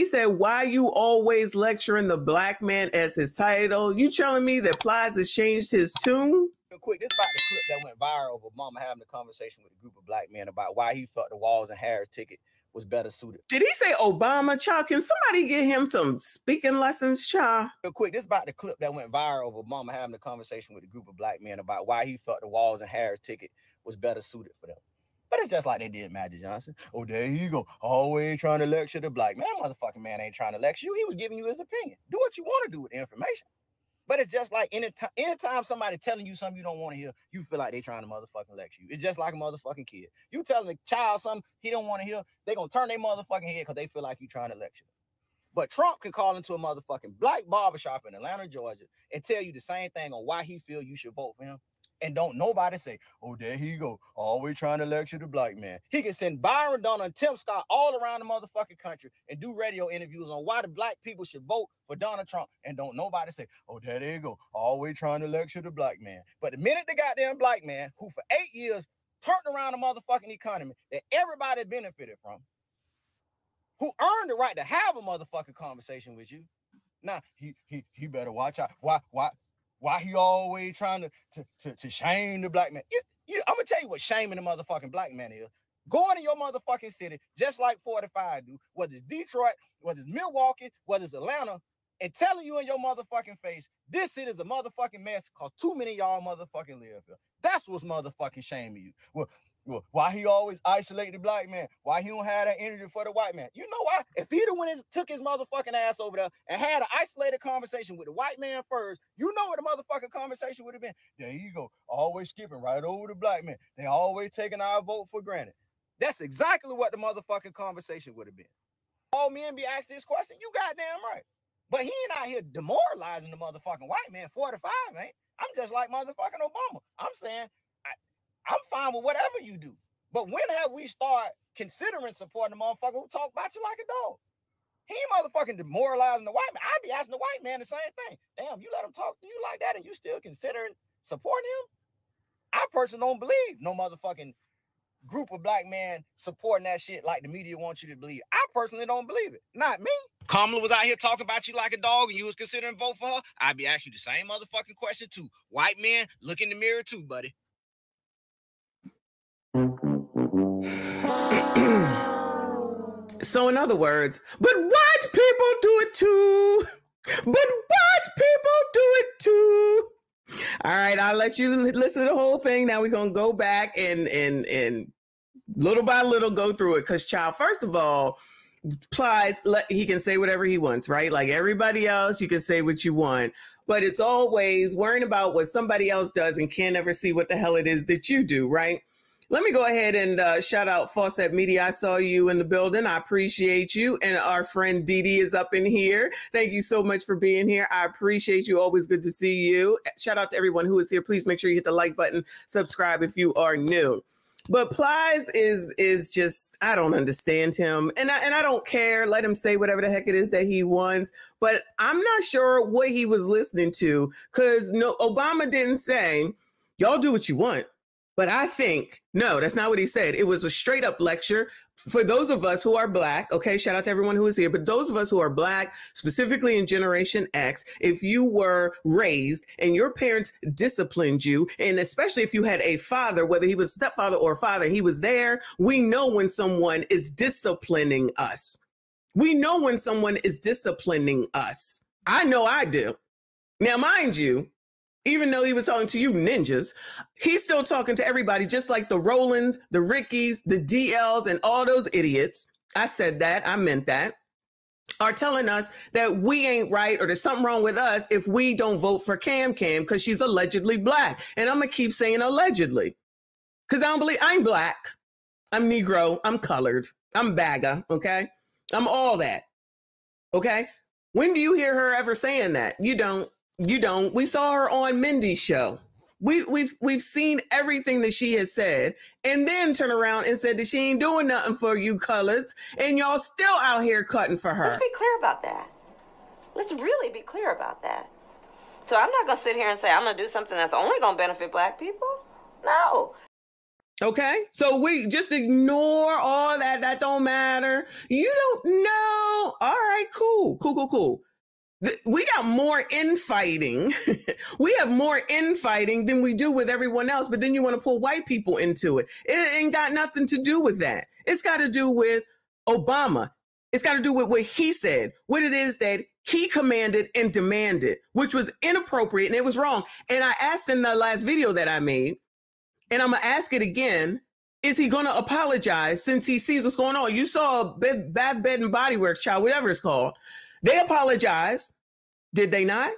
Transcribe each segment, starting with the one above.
said, why you always lecturing the black man as his title? You telling me that Plies has changed his tune? Real quick, this is about the clip that went viral of Obama having a conversation with a group of black men about why he felt the Walls and Harris ticket was better suited. Did he say Obama, child? Can somebody get him some speaking lessons, child? Real quick, this is about the clip that went viral of Obama having a conversation with a group of black men about why he felt the Walls and Harris ticket was better suited for them. But it's just like they did Magic Johnson. Oh, there you go. Always trying to lecture the black man. That motherfucking man ain't trying to lecture you. He was giving you his opinion. Do what you want to do with the information. But it's just like anytime somebody telling you something you don't want to hear, you feel like they trying to motherfucking lecture you. It's just like a motherfucking kid. You telling a child something he don't want to hear, they gonna turn their motherfucking head because they feel like you trying to lecture them. But Trump can call into a motherfucking black barbershop in Atlanta, Georgia, and tell you the same thing on why he feel you should vote for him. And don't nobody say, oh, there he go, always trying to lecture the black man. He can send Byron Donner and Tim Scott all around the motherfucking country and do radio interviews on why the black people should vote for Donald Trump. And don't nobody say, oh, there you go, always trying to lecture the black man. But the minute the goddamn black man, who for 8 years turned around the motherfucking economy that everybody benefited from, who earned the right to have a motherfucking conversation with you, now he better watch out. Why he always trying to shame the black man? I'm gonna tell you what shaming the motherfucking black man is. Going to your motherfucking city, just like 45 do, whether it's Detroit, whether it's Milwaukee, whether it's Atlanta, and telling you in your motherfucking face, this city is a motherfucking mess because too many of y'all motherfucking live here. That's what's motherfucking shaming you. Well, why he always isolate the black man? Why he don't have that energy for the white man? You know why? If he'd have took his motherfucking ass over there and had an isolated conversation with the white man first, you know what the motherfucking conversation would have been. There you go. Always skipping right over the black man. They always taking our vote for granted. That's exactly what the motherfucking conversation would have been. All men be asked this question, you goddamn right. But he ain't out here demoralizing the motherfucking white man. 45, ain't. I'm just like motherfucking Obama. I'm saying, I'm fine with whatever you do. But when have we started considering supporting the motherfucker who talk about you like a dog? He ain't motherfucking demoralizing the white man. I'd be asking the white man the same thing. Damn, you let him talk to you like that and you still considering supporting him? I personally don't believe no motherfucking group of black men supporting that shit like the media wants you to believe. I personally don't believe it. Not me. Kamala was out here talking about you like a dog and you was considering vote for her. I'd be asking you the same motherfucking question too. White men, look in the mirror too, buddy. So in other words, but white people do it too. But white people do it too. All right, I'll let you listen to the whole thing. Now we're going to go back and little by little go through it. Because, child, first of all, Plies, he can say whatever he wants, right? Like everybody else, you can say what you want. But it's always worrying about what somebody else does and can't ever see what the hell it is that you do, right? Let me go ahead and shout out Fawcett Media. I saw you in the building. I appreciate you. And our friend Dee is up in here. Thank you so much for being here. I appreciate you. Always good to see you. Shout out to everyone who is here. Please make sure you hit the like button. Subscribe if you are new. But Plies is just, I don't understand him. And I don't care. Let him say whatever the heck it is that he wants. But I'm not sure what he was listening to. Because no, Obama didn't say, y'all do what you want. But I think, no, that's not what he said. It was a straight up lecture for those of us who are black. Okay, shout out to everyone who is here. But those of us who are black, specifically in Generation X, if you were raised and your parents disciplined you, and especially if you had a father, whether he was stepfather or father, he was there. We know when someone is disciplining us. We know when someone is disciplining us. I know I do. Now, mind you, even though he was talking to you ninjas, he's still talking to everybody, just like the Rolands, the Rickies, the DLs, and all those idiots. I said that, I meant that, are telling us that we ain't right or there's something wrong with us if we don't vote for KamKam because she's allegedly black. And I'm going to keep saying allegedly because I don't believe I'm black. I'm Negro. I'm colored. I'm BAGA. Okay. I'm all that. Okay. When do you hear her ever saying that? You don't. You don't. We saw her on Mindy's show. We've seen everything that she has said and then turn around and said that she ain't doing nothing for you coloreds and y'all still out here cutting for her. Let's be clear about that. Let's really be clear about that. So I'm not going to sit here and say I'm going to do something that's only going to benefit black people. No. Okay, so we just ignore all that. That don't matter. You don't know. All right, cool. We got more infighting. We have more infighting than we do with everyone else. But then you want to pull white people into it. It ain't got nothing to do with that. It's got to do with Obama. It's got to do with what he said, what it is that he commanded and demanded, which was inappropriate and it was wrong. And I asked in the last video that I made, and I'm going to ask it again, is he going to apologize since he sees what's going on? You saw Bath, Bed and Body Works, child, whatever it's called. They apologized. Did they not?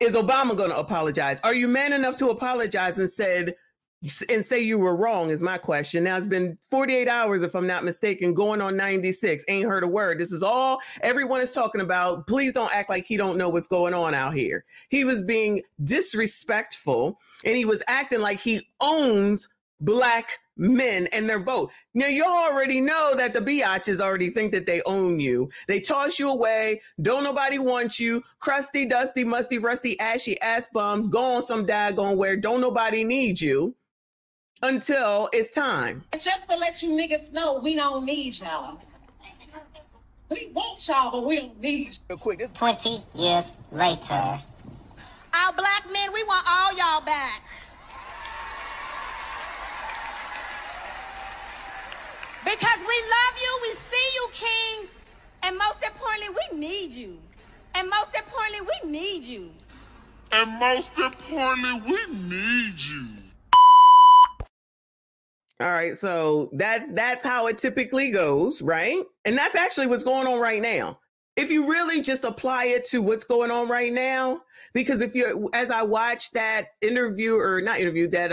Is Obama going to apologize? Are you man enough to apologize and say you were wrong is my question. Now, it's been 48 hours, if I'm not mistaken, going on 96. Ain't heard a word. This is all everyone is talking about. Please don't act like he don't know what's going on out here. He was being disrespectful and he was acting like he owns black men and their vote. Now, you already know that the biatches already think that they own you. They toss you away. Don't nobody want you. Crusty, dusty, musty, rusty, ashy ass bums. Go on some daggone where don't nobody need you until it's time. Just to let you niggas know, we don't need y'all. We want y'all, but we don't need you. Real quick, this 20 years later. Our black men, we want all y'all back. Because we love you, we see you, kings, and most importantly, we need you. And most importantly, we need you. And most importantly, we need you. All right, so that's how it typically goes, right? And that's actually what's going on right now. If you really just apply it to what's going on right now, because if you, as I watched that interview, or not interview, that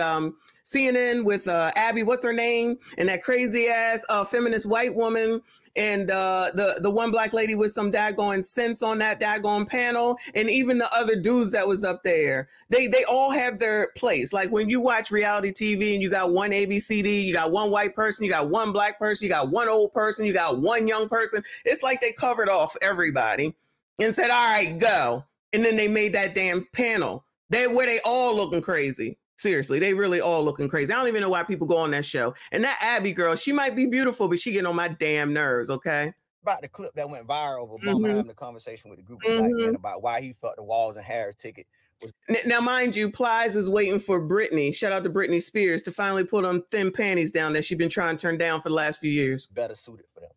CNN with Abby, what's her name, and that crazy ass feminist white woman, and the one black lady with some daggone sense on that daggone panel, and even the other dudes that was up there, they all have their place. Like when you watch reality TV and you got one ABCD, you got one white person, you got one black person, you got one old person, you got one young person. It's like they covered off everybody and said, all right, go. And then they made that damn panel where they all looking crazy. Seriously, they really all looking crazy. I don't even know why people go on that show. And that Abby girl, she might be beautiful, but she getting on my damn nerves, okay? about the clip that went viral of Obama having a conversation with a group of black men about why he felt the Walls and Harris ticket was. Now, mind you, Plies is waiting for Britney. Shout out to Britney Spears to finally put them thin panties down that she's been trying to turn down for the last few years. Better suited for them.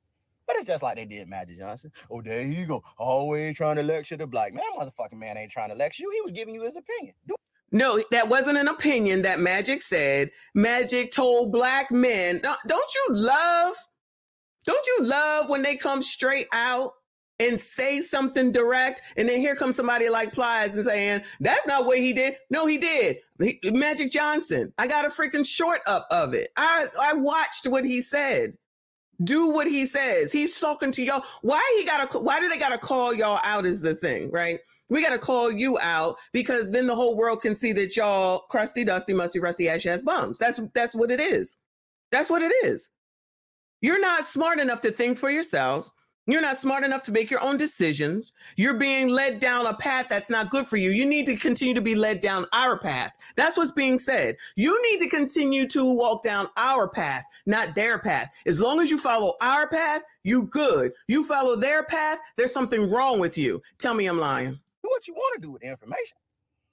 But it's just like they did Magic Johnson. Oh, there you go. Always trying to lecture the black man. That motherfucking man ain't trying to lecture you. He was giving you his opinion. No, that wasn't an opinion that Magic said. Magic told black men, don't you love when they come straight out and say something direct? And then here comes somebody like Plies and saying, that's not what he did. No, he did. Magic Johnson. I got a freaking short up of it. I watched what he said. Do what he says. He's talking to y'all. Why do they gotta call y'all out is the thing, right? We got to call you out because then the whole world can see that y'all crusty, dusty, musty, rusty, ass bums. That's what it is. That's what it is. You're not smart enough to think for yourselves. You're not smart enough to make your own decisions. You're being led down a path that's not good for you. You need to continue to be led down our path. That's what's being said. You need to continue to walk down our path, not their path. As long as you follow our path, you good. You follow their path, there's something wrong with you. Tell me I'm lying. Do what you want to do with the information.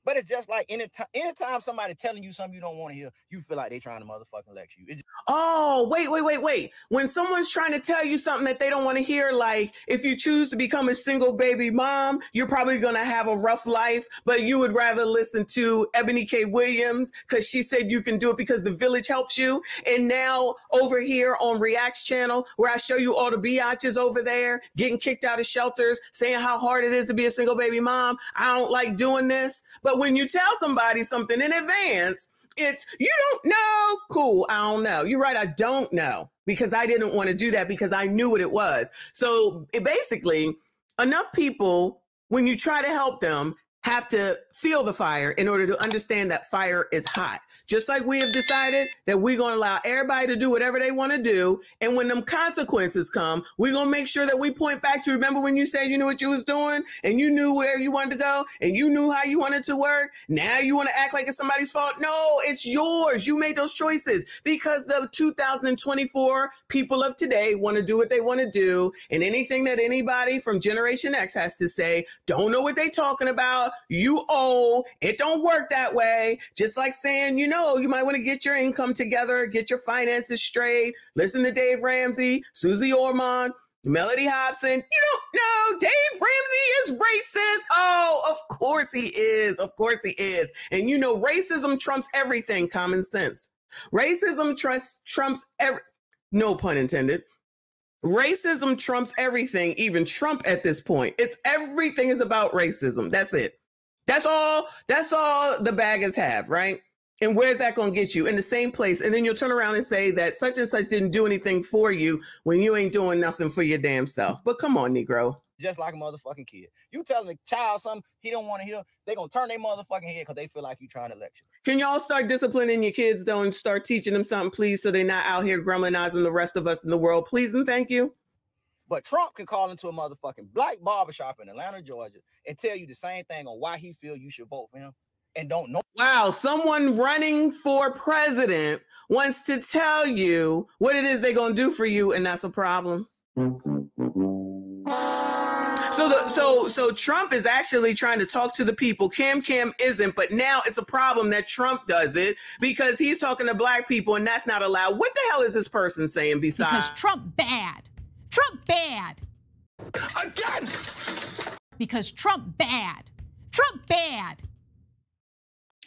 But it's just like anytime somebody telling you something you don't want to hear, you feel like they trying to motherfucking lecture you. Oh, wait. When someone's trying to tell you something that they don't want to hear, like if you choose to become a single baby mom, you're probably going to have a rough life, but you would rather listen to Ebony K. Williams because she said you can do it because the village helps you. And now over here on React's channel, where I show you all the biatches over there getting kicked out of shelters, saying how hard it is to be a single baby mom. I don't like doing this. But when you tell somebody something in advance, it's, you don't know. Cool. I don't know. You're right. I don't know because I didn't want to do that because I knew what it was. So basically, enough people, when you try to help them, have to feel the fire in order to understand that fire is hot. Just like we have decided that we're going to allow everybody to do whatever they want to do. And when them consequences come, we're going to make sure that we point back to, remember when you said you knew what you was doing and you knew where you wanted to go and you knew how you wanted to work. Now you want to act like it's somebody's fault. No, it's yours. You made those choices because the 2024 people of today want to do what they want to do. And anything that anybody from Generation X has to say, don't know what they talking about. You owe. It don't work that way. Just like saying, you might want to get your income together, get your finances straight. Listen to Dave Ramsey, Susie Ormond, Melody Hobson. You don't know Dave Ramsey is racist. Oh, of course he is. Of course he is. And racism trumps everything, common sense. Racism trumps no pun intended. Racism trumps everything, even Trump at this point. Everything is about racism. That's it. That's all the baggers have, right? And where's that going to get you? In the same place. And then you'll turn around and say that such and such didn't do anything for you when you ain't doing nothing for your damn self. But come on, Negro. Just like a motherfucking kid. You telling a child something he don't want to hear, they going to turn their motherfucking head because they feel like you trying to lecture. Can y'all start disciplining your kids, though, and start teaching them something, please, so they're not out here grumblingizing the rest of us in the world? Please and thank you. But Trump can call into a motherfucking black barbershop in Atlanta, Georgia, and tell you the same thing on why he feel you should vote for him. And don't know. Wow, someone running for president wants to tell you what it is they're going to do for you, and that's a problem. So Trump is actually trying to talk to the people. KamKam isn't, but now it's a problem that Trump does it because he's talking to black people, and that's not allowed. What the hell is this person saying besides? Because Trump bad. Trump bad. Again! Because Trump bad. Trump bad.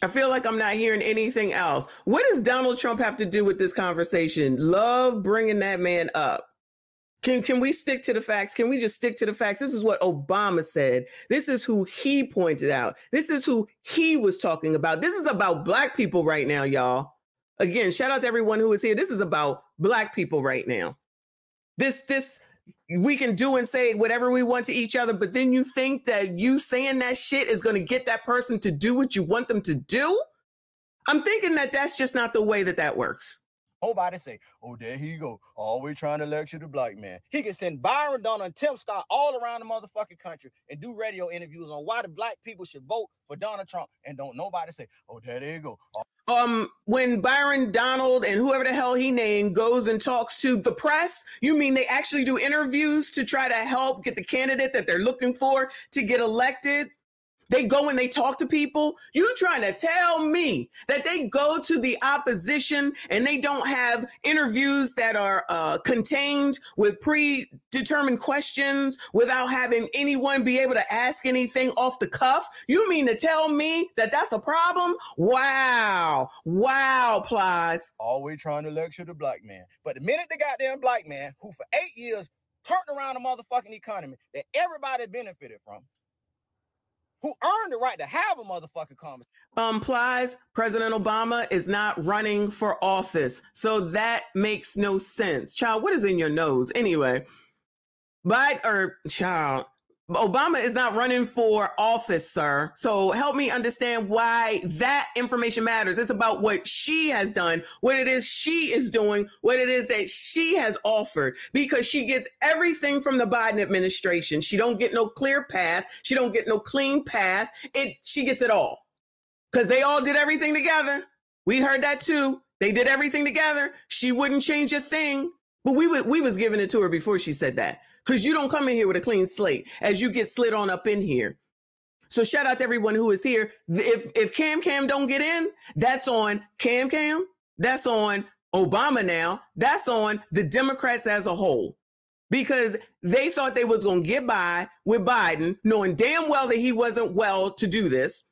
I feel like I'm not hearing anything else. What does Donald Trump have to do with this conversation? Love bringing that man up. Can we stick to the facts? Can we just stick to the facts? This is what Obama said. This is who he pointed out. This is who he was talking about. This is about black people right now, y'all. Again, shout out to everyone who is here. This is about black people right now. This we can do and say whatever we want to each other, but then you think that you saying that shit is going to get that person to do what you want them to do? I'm thinking that that's just not the way that works. Nobody say, oh, there he go, always trying to lecture the black man. He can send Byron Donner and Tim Scott all around the motherfucking country and do radio interviews on why the black people should vote for Donald Trump, and don't nobody say, oh, there you go. When Byron Donald and whoever the hell he named goes and talks to the press, you mean they actually do interviews to try to help get the candidate that they're looking for to get elected? They go and they talk to people. You trying to tell me that they go to the opposition and they don't have interviews that are contained with predetermined questions without having anyone be able to ask anything off the cuff? You mean to tell me that that's a problem? Wow. Wow, Plies. Always trying to lecture the black man. But the minute the goddamn black man, who for 8 years turned around the motherfucking economy that everybody benefited from, who earned the right to have a motherfucking conversation. Plies, President Obama is not running for office. So that makes no sense. Child, what is in your nose? Anyway, Obama is not running for office, sir. So help me understand why that information matters. It's about what she has done, what it is she is doing, what it is that she has offered, because she gets everything from the Biden administration. She don't get no clear path. She don't get no clean path. She gets it all because they all did everything together. We heard that too. They did everything together. She wouldn't change a thing, but we was giving it to her before she said that. Because you don't come in here with a clean slate as you get slid on up in here. So shout out to everyone who is here. If KamKam don't get in, that's on KamKam. That's on Obama now. That's on the Democrats as a whole. Because they thought they was going to get by with Biden, knowing damn well that he wasn't well to do this.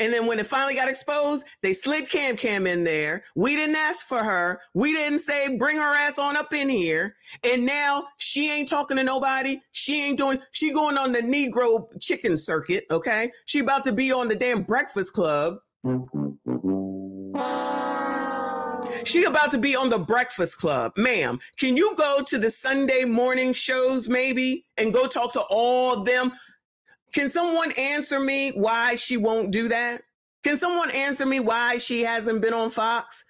And then when it finally got exposed, they slid KamKam in there. We didn't ask for her. We didn't say, bring her ass on up in here. And now she ain't talking to nobody. She going on the Negro chicken circuit. Okay. She about to be on the damn Breakfast Club. She about to be on the Breakfast Club. Ma'am, can you go to the Sunday morning shows maybe and go talk to all them? Can someone answer me why she won't do that? Can someone answer me why she hasn't been on Fox?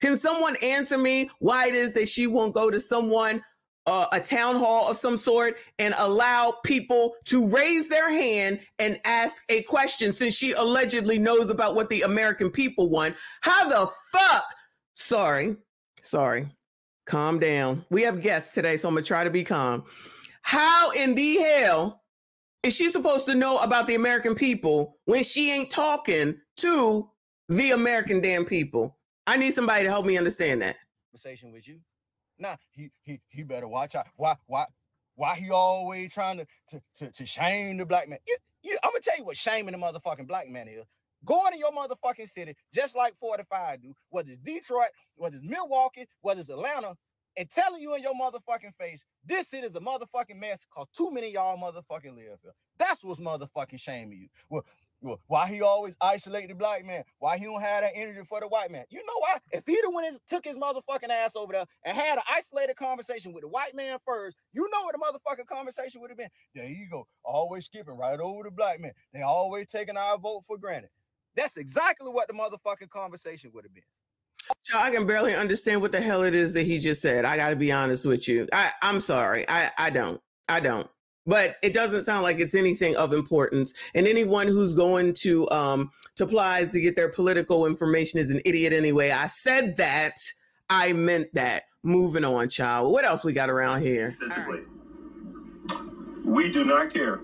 Can someone answer me why it is that she won't go to someone, a town hall of some sort, and allow people to raise their hand and ask a question, since she allegedly knows about what the American people want? How the fuck? Sorry. Calm down. We have guests today, so I'm going to try to be calm. How in the hell is she supposed to know about the American people when she ain't talking to the American damn people? I need somebody to help me understand that. Conversation with you. Nah, he better watch out. Why he always trying to shame the black man? I'm gonna tell you what shaming the motherfucking black man is. Going to your motherfucking city, just like 45 do, whether it's Detroit, whether it's Milwaukee, whether it's Atlanta, and telling you in your motherfucking face, this city is a motherfucking mess because too many of y'all motherfucking live here. That's what's motherfucking shaming you. Well, why he always isolate the black man? Why he don't have that energy for the white man? You know why? If he'd have took his motherfucking ass over there and had an isolated conversation with the white man first, you know what the motherfucking conversation would have been? There you go. Always skipping right over the black man. They always taking our vote for granted. That's exactly what the motherfucking conversation would have been. I can barely understand what the hell it is that he just said. I got to be honest with you. I'm sorry. I don't. But it doesn't sound like it's anything of importance. And anyone who's going to Plies to get their political information is an idiot anyway. I said that. I meant that. Moving on, child. What else we got around here? Physically. We do not care